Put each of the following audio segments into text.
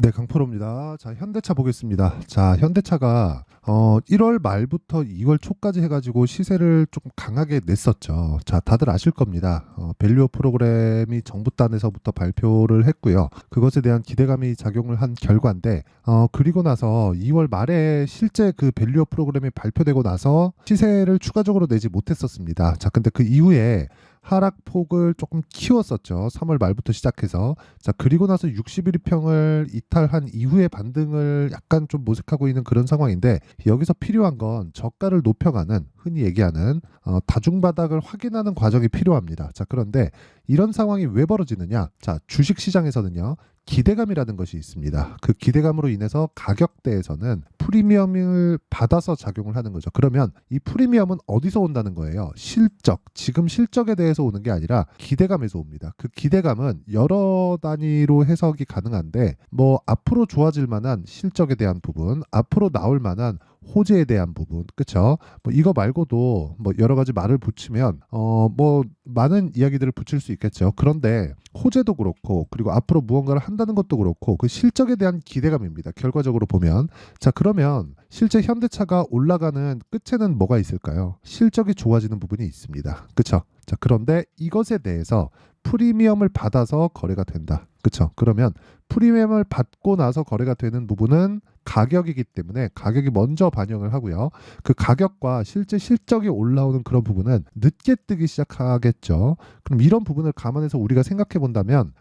네, 강프로입니다. 자, 현대차 보겠습니다. 자, 현대차가 1월 말부터 2월 초까지 해가지고 시세를 조금 강하게 냈었죠. 자, 다들 아실 겁니다. 밸류업 프로그램이 정부 단에서부터 발표를 했고요. 그것에 대한 기대감이 작용을 한 결과인데, 그리고 나서 2월 말에 실제 그 밸류업 프로그램이 발표되고 나서 시세를 추가적으로 내지 못했었습니다. 자, 근데 그 이후에 하락폭을 조금 키웠었죠. 3월 말부터 시작해서. 자, 그리고 나서 61평을 이탈한 이후의 반등을 약간 좀 모색하고 있는 그런 상황인데, 여기서 필요한 건 저가를 높여가는, 흔히 얘기하는 다중바닥을 확인하는 과정이 필요합니다. 자, 그런데 이런 상황이 왜 벌어지느냐? 자, 주식 시장에서는요, 기대감이라는 것이 있습니다. 그 기대감으로 인해서 가격대에서는 프리미엄을 받아서 작용을 하는 거죠. 그러면 이 프리미엄은 어디서 온다는 거예요? 실적, 지금 실적에 대해서 오는 게 아니라 기대감에서 옵니다. 그 기대감은 여러 단위로 해석이 가능한데, 뭐 앞으로 좋아질 만한 실적에 대한 부분, 앞으로 나올 만한 호재에 대한 부분, 그쵸? 뭐 이거 말고도 뭐 여러 가지 말을 붙이면 뭐 많은 이야기들을 붙일 수 있겠죠. 그런데 호재도 그렇고, 그리고 앞으로 무언가를 한다는 것도 그렇고, 그 실적에 대한 기대감입니다. 결과적으로 보면. 자, 그러면 실제 현대차가 올라가는 끝에는 뭐가 있을까요? 실적이 좋아지는 부분이 있습니다. 그쵸? 자, 그런데 이것에 대해서 프리미엄을 받아서 거래가 된다. 그쵸? 그러면 프리미엄을 받고 나서 거래가 되는 부분은 가격이기 때문에 가격이 먼저 반영을 하고요. 그 가격과 실제 실적이 올라오는 그런 부분은 늦게 뜨기 시작하겠죠. 그럼 이런 부분을 감안해서 우리가 생각해 본다면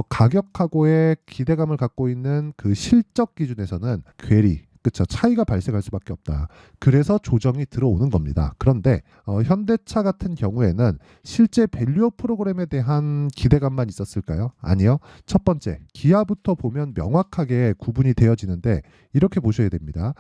가격하고의 기대감을 갖고 있는 그 실적 기준에서는 괴리, 그쵸, 차이가 발생할 수밖에 없다. 그래서 조정이 들어오는 겁니다. 그런데 현대차 같은 경우에는 실제 밸류업 프로그램에 대한 기대감만 있었을까요? 아니요. 첫 번째, 기아부터 보면 명확하게 구분이 되어지는데, 이렇게 보셔야 됩니다.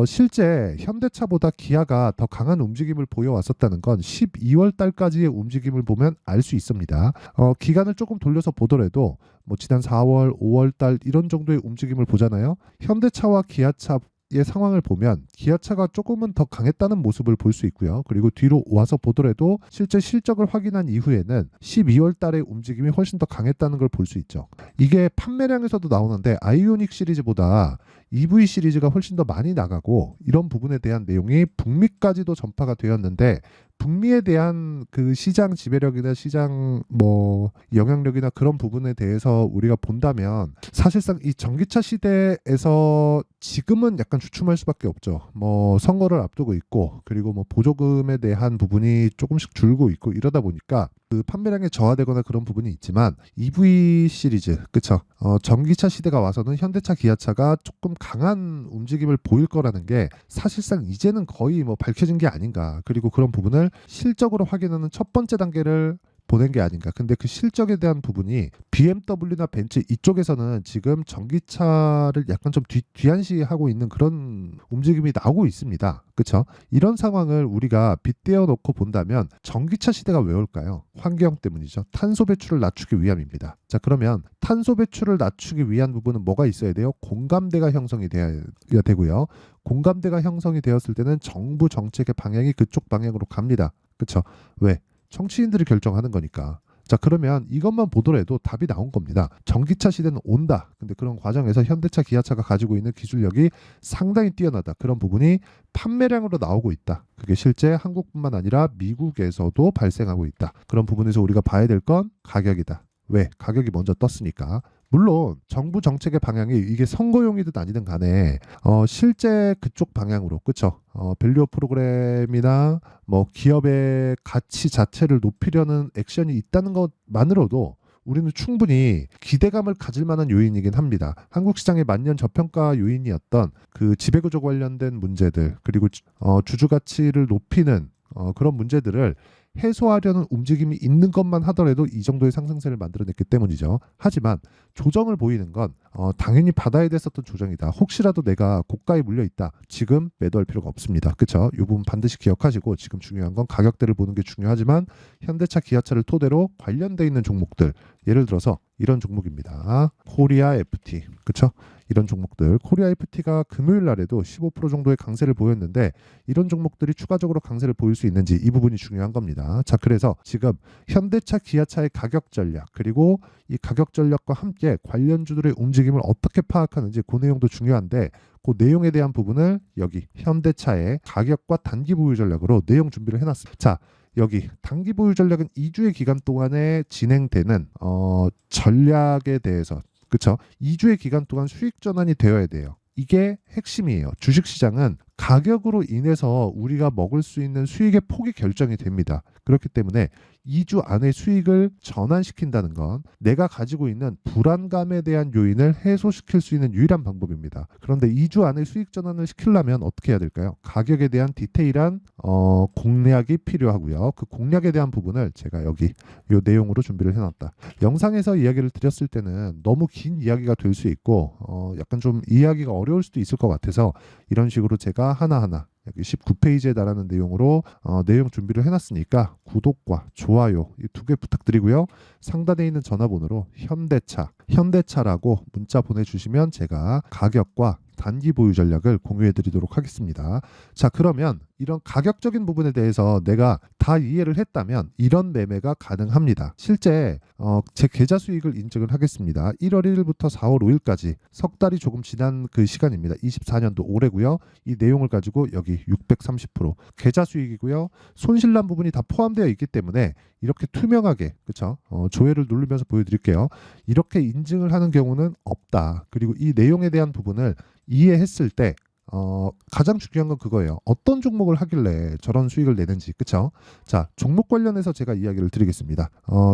실제 현대차보다 기아가 더 강한 움직임을 보여왔었다는 건 12월 달까지의 움직임을 보면 알 수 있습니다. 기간을 조금 돌려서 보더라도 뭐 지난 4월, 5월 달 이런 정도의 움직임을 보잖아요. 현대차와 기아차 의 상황을 보면 기아차가 조금은 더 강했다는 모습을 볼 수 있고요. 그리고 뒤로 와서 보더라도 실제 실적을 확인한 이후에는 12월 달의 움직임이 훨씬 더 강했다는 걸 볼 수 있죠. 이게 판매량에서도 나오는데 아이오닉 시리즈보다 EV 시리즈가 훨씬 더 많이 나가고, 이런 부분에 대한 내용이 북미까지도 전파가 되었는데, 북미에 대한 그 시장 지배력이나 시장 뭐 영향력이나 그런 부분에 대해서 우리가 본다면 사실상 이 전기차 시대에서 지금은 약간 주춤할 수밖에 없죠. 뭐 선거를 앞두고 있고, 그리고 뭐 보조금에 대한 부분이 조금씩 줄고 있고, 이러다 보니까 그 판매량이 저하되거나 그런 부분이 있지만, EV 시리즈, 그쵸? 전기차 시대가 와서는 현대차, 기아차가 조금 강한 움직임을 보일 거라는 게 사실상 이제는 거의 뭐 밝혀진 게 아닌가. 그리고 그런 부분을 실적으로 확인하는 첫 번째 단계를 보낸 게 아닌가. 근데 그 실적에 대한 부분이 BMW나 벤츠 이쪽에서는 지금 전기차를 약간 좀 뒤안시하고 있는 그런 움직임이 나오고 있습니다. 그렇죠? 이런 상황을 우리가 빗대어 놓고 본다면 전기차 시대가 왜 올까요? 환경 때문이죠. 탄소 배출을 낮추기 위함입니다. 자, 그러면 탄소 배출을 낮추기 위한 부분은 뭐가 있어야 돼요? 공감대가 형성이 돼야 되고요. 공감대가 형성이 되었을 때는 정부 정책의 방향이 그쪽 방향으로 갑니다. 그렇죠? 왜? 정치인들이 결정하는 거니까. 자, 그러면 이것만 보더라도 답이 나온 겁니다. 전기차 시대는 온다. 근데 그런 과정에서 현대차, 기아차가 가지고 있는 기술력이 상당히 뛰어나다. 그런 부분이 판매량으로 나오고 있다. 그게 실제 한국뿐만 아니라 미국에서도 발생하고 있다. 그런 부분에서 우리가 봐야 될 건 가격이다. 왜? 가격이 먼저 떴으니까. 물론 정부 정책의 방향이 이게 선거용이든 아니든 간에 실제 그쪽 방향으로, 그쵸? 밸류업 프로그램이나 뭐 기업의 가치 자체를 높이려는 액션이 있다는 것만으로도 우리는 충분히 기대감을 가질 만한 요인이긴 합니다. 한국 시장의 만년 저평가 요인이었던 그 지배구조 관련된 문제들, 그리고 주주 가치를 높이는 그런 문제들을 해소하려는 움직임이 있는 것만 하더라도 이 정도의 상승세를 만들어냈기 때문이죠. 하지만 조정을 보이는 건 당연히 받아야 됐었던 조정이다. 혹시라도 내가 고가에 물려 있다. 지금 매도할 필요가 없습니다. 그렇죠? 이 부분 반드시 기억하시고, 지금 중요한 건 가격대를 보는 게 중요하지만 현대차, 기아차를 토대로 관련돼 있는 종목들, 예를 들어서 이런 종목입니다. 코리아 FT, 그렇죠? 이런 종목들 코리아 FT가 금요일 날에도 15% 정도의 강세를 보였는데 이런 종목들이 추가적으로 강세를 보일 수 있는지 이 부분이 중요한 겁니다. 자, 그래서 지금 현대차, 기아차의 가격 전략 그리고 이 가격 전략과 함께 관련주들의 움직임을 어떻게 파악하는지 그 내용도 중요한데 그 내용에 대한 부분을 여기 현대차의 가격과 단기 보유 전략으로 내용 준비를 해놨습니다. 자, 여기 단기 보유 전략은 2주의 기간 동안에 진행되는 전략에 대해서 그쵸? 2주의 기간 동안 수익 전환이 되어야 돼요. 이게 핵심이에요. 주식시장은 가격으로 인해서 우리가 먹을 수 있는 수익의 폭이 결정이 됩니다. 그렇기 때문에 2주 안에 수익을 전환시킨다는 건 내가 가지고 있는 불안감에 대한 요인을 해소시킬 수 있는 유일한 방법입니다. 그런데 2주 안에 수익 전환을 시키려면 어떻게 해야 될까요? 가격에 대한 디테일한 공략이 필요하고요. 그 공략에 대한 부분을 제가 여기 이 내용으로 준비를 해놨다. 영상에서 이야기를 드렸을 때는 너무 긴 이야기가 될 수 있고 약간 좀 이해하기가 어려울 수도 있을 것 같아서 이런 식으로 제가 하나하나 여기 19페이지에 달하는 내용으로 내용 준비를 해놨으니까 구독과 좋아요 이 두 개 부탁드리고요. 상단에 있는 전화번호로 현대차라고 문자 보내주시면 제가 가격과 단기 보유 전략을 공유해 드리도록 하겠습니다. 자, 그러면 이런 가격적인 부분에 대해서 내가 다 이해를 했다면 이런 매매가 가능합니다. 실제 제 계좌 수익을 인증을 하겠습니다. 1월 1일부터 4월 5일까지 석 달이 조금 지난 그 시간입니다. 24년도 올해고요. 이 내용을 가지고 여기 630% 계좌 수익이고요. 손실난 부분이 다 포함되어 있기 때문에 이렇게 투명하게 그쵸? 조회를 누르면서 보여드릴게요. 이렇게 인증을 하는 경우는 없다. 그리고 이 내용에 대한 부분을 이해했을 때 가장 중요한 건 그거예요. 어떤 종목을 하길래 저런 수익을 내는지, 그쵸? 자, 종목 관련해서 제가 이야기를 드리겠습니다.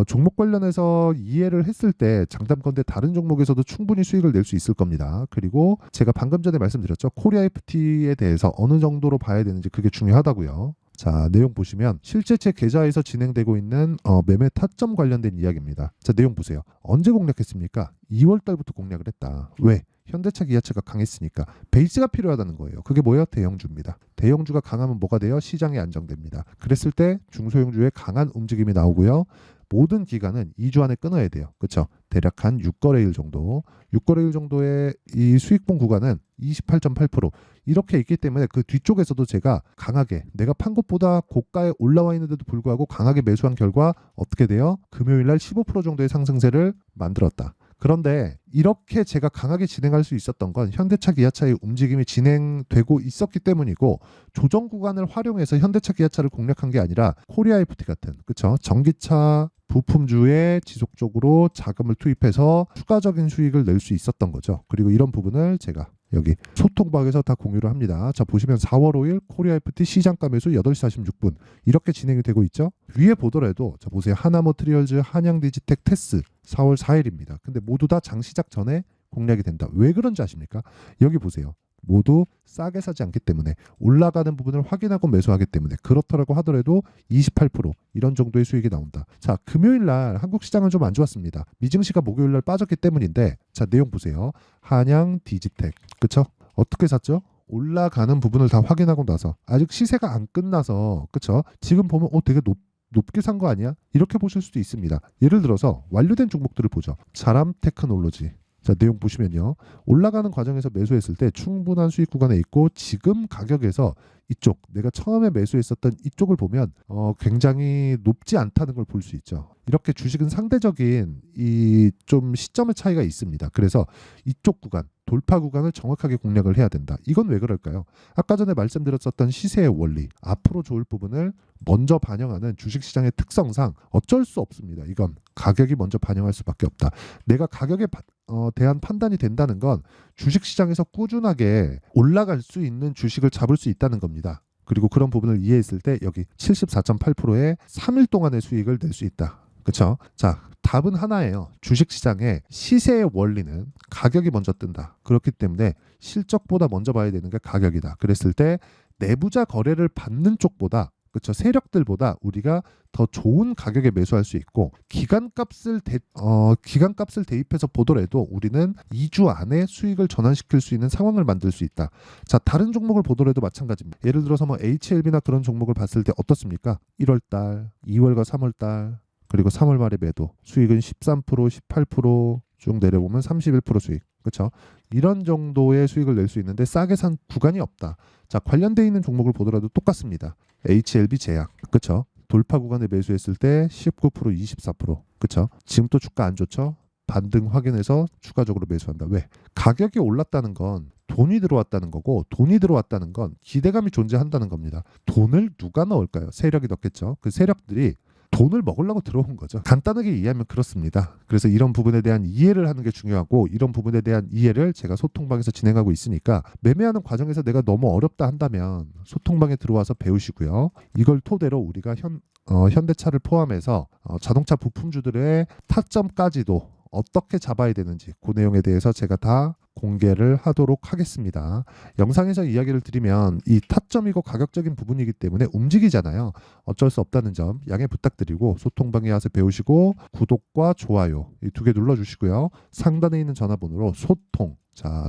종목 관련해서 이해를 했을 때 장담컨대 다른 종목에서도 충분히 수익을 낼 수 있을 겁니다. 그리고 제가 방금 전에 말씀드렸죠. 코리아 FT에 대해서 어느 정도로 봐야 되는지 그게 중요하다고요. 자, 내용 보시면 실제 제 계좌에서 진행되고 있는 매매 타점 관련된 이야기입니다. 자, 내용 보세요. 언제 공략했습니까? 2월 달부터 공략을 했다. 왜? 현대차, 기아차가 강했으니까 베이스가 필요하다는 거예요. 그게 뭐예요? 대형주입니다. 대형주가 강하면 뭐가 돼요? 시장이 안정됩니다. 그랬을 때 중소형주의 강한 움직임이 나오고요. 모든 기간은 2주 안에 끊어야 돼요. 그렇죠? 대략 한 6거래일 정도. 6거래일 정도의 이 수익봉 구간은 28.8% 이렇게 있기 때문에 그 뒤쪽에서도 제가 강하게 내가 판 것보다 고가에 올라와 있는데도 불구하고 강하게 매수한 결과 어떻게 돼요? 금요일 날 15% 정도의 상승세를 만들었다. 그런데 이렇게 제가 강하게 진행할 수 있었던 건 현대차, 기아차의 움직임이 진행되고 있었기 때문이고 조정 구간을 활용해서 현대차, 기아차를 공략한 게 아니라 코리아 FT 같은 그쵸? 전기차 부품주에 지속적으로 자금을 투입해서 추가적인 수익을 낼 수 있었던 거죠. 그리고 이런 부분을 제가 여기 소통방에서 다 공유를 합니다. 자, 보시면 4월 5일 코리아 FT 시장가 매수 8시 46분 이렇게 진행이 되고 있죠. 위에 보더라도 자 보세요. 하나머트리얼즈, 한양디지텍, 테스 4월 4일입니다. 근데 모두 다 장 시작 전에 공략이 된다. 왜 그런지 아십니까? 여기 보세요. 모두 싸게 사지 않기 때문에 올라가는 부분을 확인하고 매수하기 때문에 그렇더라고 하더라도 28% 이런 정도의 수익이 나온다. 자, 금요일 날 한국 시장은 좀 안 좋았습니다. 미증시가 목요일 날 빠졌기 때문인데 자, 내용 보세요. 한양 디지텍 그쵸? 어떻게 샀죠? 올라가는 부분을 다 확인하고 나서 아직 시세가 안 끝나서 그쵸? 지금 보면 되게 높게 산 거 아니야? 이렇게 보실 수도 있습니다. 예를 들어서 완료된 종목들을 보죠. 자람 테크놀로지 자, 내용 보시면요. 올라가는 과정에서 매수했을 때 충분한 수익 구간에 있고 지금 가격에서 이쪽 내가 처음에 매수했었던 이쪽을 보면 굉장히 높지 않다는 걸 볼 수 있죠. 이렇게 주식은 상대적인 이 좀 시점의 차이가 있습니다. 그래서 이쪽 구간 돌파 구간을 정확하게 공략을 해야 된다. 이건 왜 그럴까요? 아까 전에 말씀드렸었던 시세의 원리 앞으로 좋을 부분을 먼저 반영하는 주식시장의 특성상 어쩔 수 없습니다. 이건 가격이 먼저 반영할 수밖에 없다. 내가 가격에 대한 판단이 된다는 건 주식시장에서 꾸준하게 올라갈 수 있는 주식을 잡을 수 있다는 겁니다. 그리고 그런 부분을 이해했을 때 여기 74.8%의 3일 동안의 수익을 낼 수 있다. 그렇죠? 자, 답은 하나예요. 주식시장의 시세의 원리는 가격이 먼저 뜬다. 그렇기 때문에 실적보다 먼저 봐야 되는 게 가격이다. 그랬을 때 내부자 거래를 받는 쪽보다 그렇죠. 세력들보다 우리가 더 좋은 가격에 매수할 수 있고 기간값을 대입해서 보더라도 우리는 2주 안에 수익을 전환시킬 수 있는 상황을 만들 수 있다. 자, 다른 종목을 보더라도 마찬가지입니다. 예를 들어서 뭐 HLB나 그런 종목을 봤을 때 어떻습니까? 1월달, 2월과 3월달 그리고 3월 말에 매도 수익은 13%, 18%쭉 내려보면 31% 수익. 그렇죠? 이런 정도의 수익을 낼 수 있는데 싸게 산 구간이 없다. 자, 관련돼 있는 종목을 보더라도 똑같습니다. HLB 제약, 그렇죠? 돌파 구간에 매수했을 때 19%, 24%, 그렇죠? 지금 또 주가 안 좋죠? 반등 확인해서 추가적으로 매수한다. 왜? 가격이 올랐다는 건 돈이 들어왔다는 거고, 돈이 들어왔다는 건 기대감이 존재한다는 겁니다. 돈을 누가 넣을까요? 세력이 넣겠죠. 그 세력들이 돈을 먹으려고 들어온 거죠. 간단하게 이해하면 그렇습니다. 그래서 이런 부분에 대한 이해를 하는 게 중요하고, 이런 부분에 대한 이해를 제가 소통방에서 진행하고 있으니까 매매하는 과정에서 내가 너무 어렵다 한다면 소통방에 들어와서 배우시고요. 이걸 토대로 우리가 현대차를 포함해서 자동차 부품주들의 타점까지도 어떻게 잡아야 되는지 그 내용에 대해서 제가 다 공개를 하도록 하겠습니다. 영상에서 이야기를 드리면 이 타점이고 가격적인 부분이기 때문에 움직이잖아요. 어쩔 수 없다는 점 양해 부탁드리고 소통방에 와서 배우시고 구독과 좋아요 이 두 개 눌러주시고요. 상단에 있는 전화번호로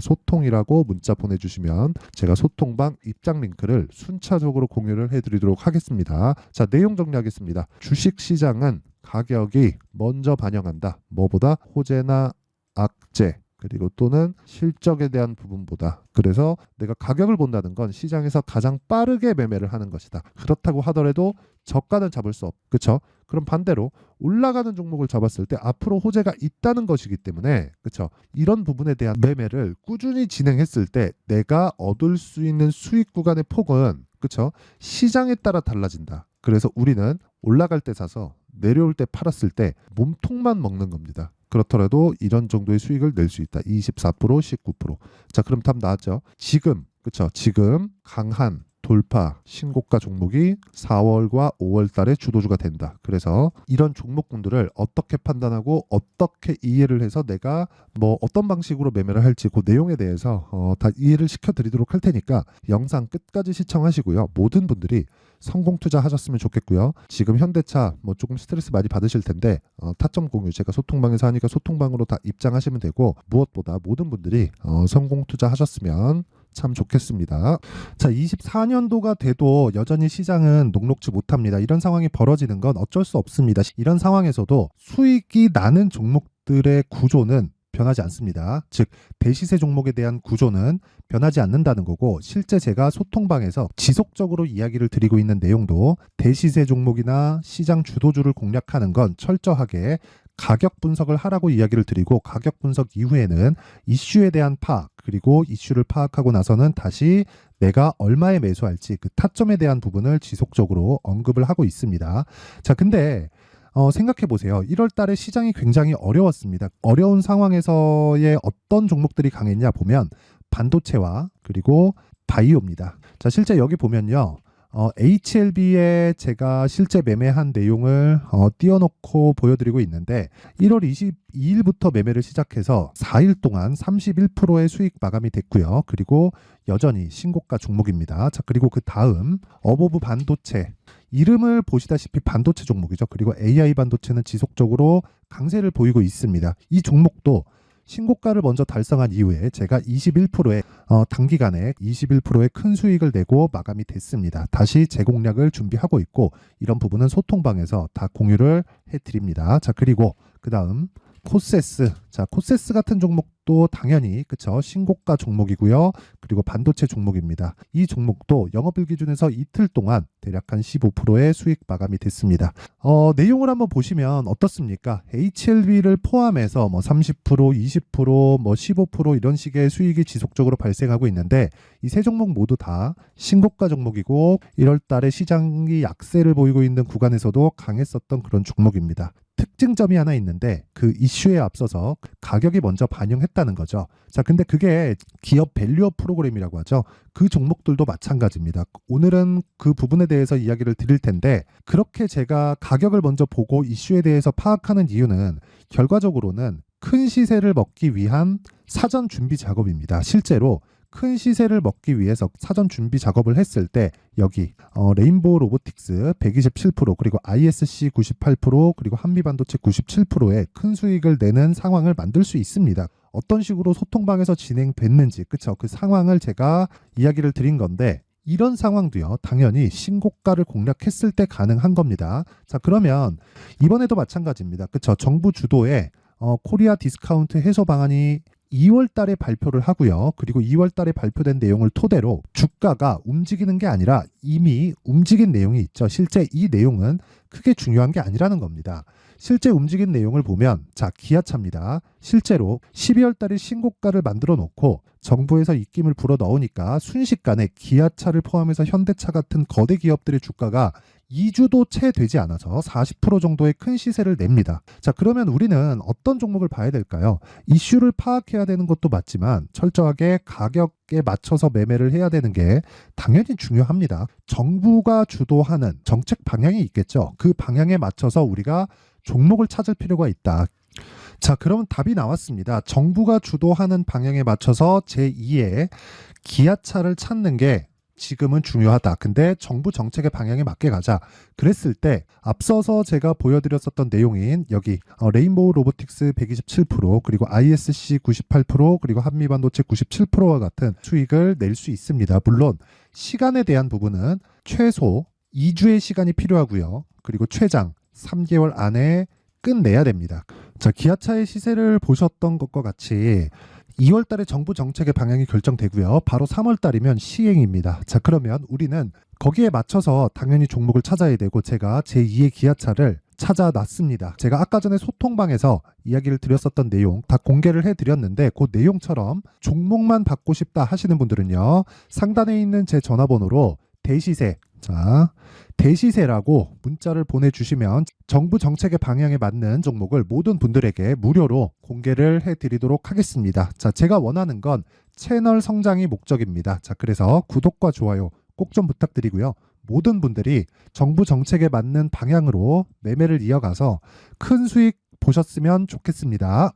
소통이라고 문자 보내주시면 제가 소통방 입장 링크를 순차적으로 공유를 해드리도록 하겠습니다. 자, 내용 정리하겠습니다. 주식시장은 가격이 먼저 반영한다. 뭐보다 호재나 악재 그리고 또는 실적에 대한 부분보다. 그래서 내가 가격을 본다는 건 시장에서 가장 빠르게 매매를 하는 것이다. 그렇다고 하더라도 저가는 잡을 수 그렇죠? 그럼 반대로 올라가는 종목을 잡았을 때 앞으로 호재가 있다는 것이기 때문에 그렇죠? 이런 부분에 대한 매매를 꾸준히 진행했을 때 내가 얻을 수 있는 수익 구간의 폭은 그렇죠? 시장에 따라 달라진다. 그래서 우리는 올라갈 때 사서 내려올 때 팔았을 때 몸통만 먹는 겁니다. 그렇더라도 이런 정도의 수익을 낼 수 있다. 24%, 19%. 자, 그럼 답 나왔죠? 지금, 그렇죠? 지금 강한 돌파 신고가 종목이 4월과 5월 달에 주도주가 된다. 그래서 이런 종목군들을 어떻게 판단하고 어떻게 이해를 해서 내가 뭐 어떤 방식으로 매매를 할지 그 내용에 대해서 다 이해를 시켜드리도록 할 테니까 영상 끝까지 시청하시고요. 모든 분들이 성공 투자하셨으면 좋겠고요. 지금 현대차 뭐 조금 스트레스 많이 받으실 텐데 타점 공유 제가 소통방에서 하니까 소통방으로 다 입장하시면 되고 무엇보다 모든 분들이 성공 투자하셨으면 참 좋겠습니다. 자, 24년도가 돼도 여전히 시장은 녹록지 못합니다. 이런 상황이 벌어지는 건 어쩔 수 없습니다. 이런 상황에서도 수익이 나는 종목들의 구조는 변하지 않습니다. 즉 대시세 종목에 대한 구조는 변하지 않는다는 거고 실제 제가 소통방에서 지속적으로 이야기를 드리고 있는 내용도 대시세 종목이나 시장 주도주를 공략하는 건 철저하게 가격 분석을 하라고 이야기를 드리고 가격 분석 이후에는 이슈에 대한 파악 그리고 이슈를 파악하고 나서는 다시 내가 얼마에 매수할지 그 타점에 대한 부분을 지속적으로 언급을 하고 있습니다. 자, 근데 생각해 보세요. 1월 달에 시장이 굉장히 어려웠습니다. 어려운 상황에서의 어떤 종목들이 강했냐 보면 반도체와 그리고 바이오입니다. 자, 실제 여기 보면요. HLB에 제가 실제 매매한 내용을 띄워놓고 보여드리고 있는데 1월 22일부터 매매를 시작해서 4일 동안 31%의 수익 마감이 됐고요. 그리고 여전히 신고가 종목입니다. 자, 그리고 그 다음 어보브 반도체 이름을 보시다시피 반도체 종목이죠. 그리고 AI 반도체는 지속적으로 강세를 보이고 있습니다. 이 종목도 신고가를 먼저 달성한 이후에 제가 21%의 단기간에 21%의 큰 수익을 내고 마감이 됐습니다. 다시 재공략을 준비하고 있고 이런 부분은 소통방에서 다 공유를 해드립니다. 자, 그리고 그 다음 코세스. 자, 코세스 같은 종목도 당연히 그쵸 신고가 종목이고요. 그리고 반도체 종목입니다. 이 종목도 영업일 기준에서 이틀 동안 대략 한 15%의 수익 마감이 됐습니다. 내용을 한번 보시면 어떻습니까? HLB를 포함해서 뭐 30%, 20%, 뭐 15% 이런 식의 수익이 지속적으로 발생하고 있는데 이 세 종목 모두 다 신고가 종목이고 1월 달에 시장이 약세를 보이고 있는 구간에서도 강했었던 그런 종목입니다. 특징점이 하나 있는데 그 이슈에 앞서서 가격이 먼저 반영했다는 거죠. 자, 근데 그게 기업 밸류업 프로그램이라고 하죠. 그 종목들도 마찬가지입니다. 오늘은 그 부분에 대해서 이야기를 드릴 텐데 그렇게 제가 가격을 먼저 보고 이슈에 대해서 파악하는 이유는 결과적으로는 큰 시세를 먹기 위한 사전 준비 작업입니다. 실제로 큰 시세를 먹기 위해서 사전 준비 작업을 했을 때 여기 레인보우 로보틱스 127% 그리고 ISC 98% 그리고 한미반도체 97%의 큰 수익을 내는 상황을 만들 수 있습니다. 어떤 식으로 소통방에서 진행됐는지 그쵸? 그 상황을 제가 이야기를 드린 건데 이런 상황도요 당연히 신고가를 공략했을 때 가능한 겁니다. 자, 그러면 이번에도 마찬가지입니다. 그쵸? 정부 주도의 코리아 디스카운트 해소 방안이 2월 달에 발표를 하고요. 그리고 2월 달에 발표된 내용을 토대로 주가가 움직이는 게 아니라 이미 움직인 내용이 있죠. 실제 이 내용은 크게 중요한 게 아니라는 겁니다. 실제 움직인 내용을 보면 자, 기아차입니다. 실제로 12월 달에 신고가를 만들어 놓고 정부에서 입김을 불어 넣으니까 순식간에 기아차를 포함해서 현대차 같은 거대 기업들의 주가가 2주도 채 되지 않아서 40% 정도의 큰 시세를 냅니다. 자, 그러면 우리는 어떤 종목을 봐야 될까요? 이슈를 파악해야 되는 것도 맞지만 철저하게 가격에 맞춰서 매매를 해야 되는 게 당연히 중요합니다. 정부가 주도하는 정책 방향이 있겠죠. 그 방향에 맞춰서 우리가 종목을 찾을 필요가 있다. 자, 그럼 답이 나왔습니다. 정부가 주도하는 방향에 맞춰서 제2의 기아차를 찾는 게 지금은 중요하다. 근데 정부 정책의 방향에 맞게 가자. 그랬을 때 앞서서 제가 보여드렸었던 내용인 여기 레인보우 로보틱스 127% 그리고 ISC 98% 그리고 한미반도체 97%와 같은 수익을 낼 수 있습니다. 물론 시간에 대한 부분은 최소 2주의 시간이 필요하고요. 그리고 최장 3개월 안에 끝내야 됩니다. 자, 기아차의 시세를 보셨던 것과 같이 2월 달에 정부 정책의 방향이 결정되고요. 바로 3월 달이면 시행입니다. 자, 그러면 우리는 거기에 맞춰서 당연히 종목을 찾아야 되고 제가 제2의 기아차를 찾아놨습니다. 제가 아까 전에 소통방에서 이야기를 드렸었던 내용 다 공개를 해드렸는데 그 내용처럼 종목만 받고 싶다 하시는 분들은요. 상단에 있는 제 전화번호로 대시세, 자, 대시세라고 문자를 보내주시면 정부 정책의 방향에 맞는 종목을 모든 분들에게 무료로 공개를 해드리도록 하겠습니다. 자, 제가 원하는 건 채널 성장이 목적입니다. 자, 그래서 구독과 좋아요 꼭 좀 부탁드리고요. 모든 분들이 정부 정책에 맞는 방향으로 매매를 이어가서 큰 수익 보셨으면 좋겠습니다.